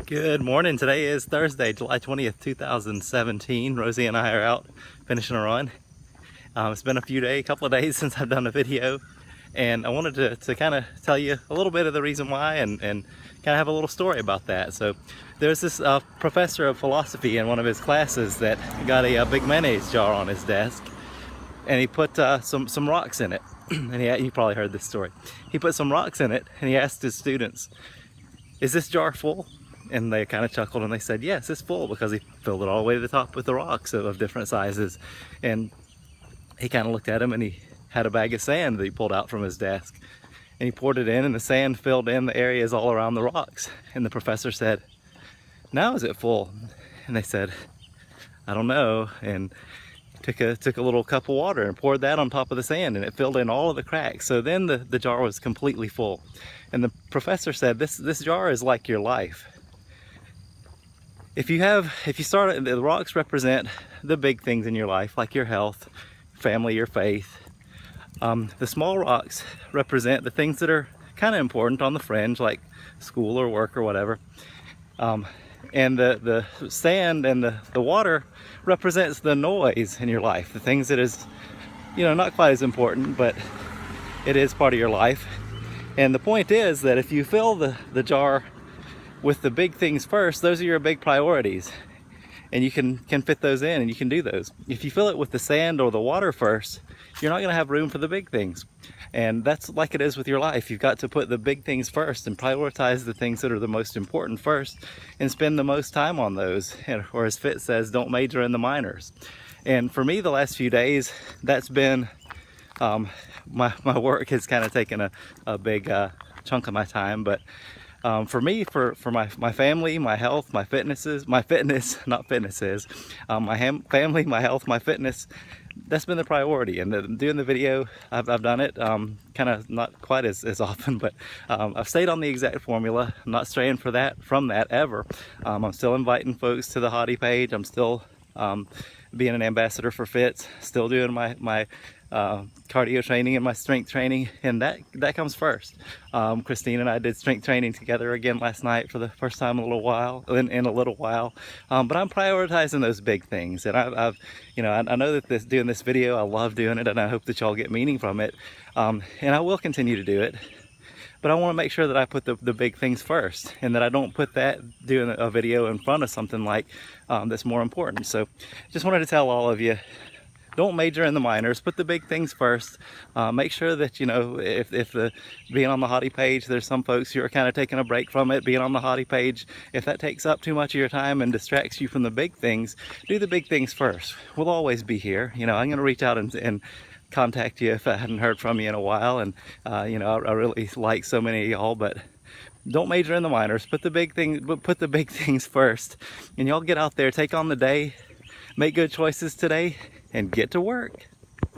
Good morning. Today is Thursday, July 20th, 2017. Rosie and I are out finishing a run. It's been a couple of days since I've done a video, and I wanted to kind of tell you a little bit of the reason why and kind of have a little story about that. So there's this professor of philosophy in one of his classes that got a big mayonnaise jar on his desk, and he put some rocks in it. And you probably heard this story. He put some rocks in it, and he asked his students, "Is this jar full?" And they kind of chuckled and they said, "Yes, it's full," because he filled it all the way to the top with the rocks of different sizes. And he kind of looked at him, and he had a bag of sand that he pulled out from his desk. And he poured it in, and the sand filled in the areas all around the rocks. And the professor said, "Now is it full?" And they said, "I don't know." And took a little cup of water and poured that on top of the sand, and it filled in all of the cracks. So then the jar was completely full. And the professor said, this jar is like your life. If you start, the rocks represent the big things in your life, like your health, family, your faith. The small rocks represent the things that are kind of important on the fringe, like school or work or whatever. And the sand and the water represents the noise in your life, the things that is, not quite as important, but it is part of your life. And the point is that if you fill the jar with the big things first, those are your big priorities, and you can fit those in, and you can do those. If you fill it with the sand or the water first, you're not going to have room for the big things. And that's like it is with your life. You've got to put the big things first and prioritize the things that are the most important first, and spend the most time on those. Or as Fitz says, don't major in the minors. And for me, the last few days, that's been my work has kind of taken a big chunk of my time. But for me, for my family, my health, my fitness, not fitnesses, my family, my health, my fitness, that's been the priority. And doing the video, I've done it kind of not quite as often, but I've stayed on the exact formula. I'm not straying from that ever. I'm still inviting folks to the Hottie page. I'm still being an ambassador for Fitz, still doing my cardio training and my strength training, and that comes first. Christine and I did strength training together again last night for the first time in a little while. But I'm prioritizing those big things, and I know that doing this video, I love doing it, and I hope that y'all get meaning from it, and I will continue to do it. But I want to make sure that I put the big things first, and that I don't put doing a video in front of something like that's more important. So just wanted to tell all of you, don't major in the minors, put the big things first. Make sure that, if being on the Hottie page, there's some folks who are kind of taking a break from it, being on the Hottie page, if that takes up too much of your time and distracts you from the big things, do the big things first. We'll always be here. I'm going to reach out and contact you if I hadn't heard from you in a while. And I really like so many of y'all, but don't major in the minors. Put the big things first, and y'all get out there, take on the day, make good choices today, and get to work.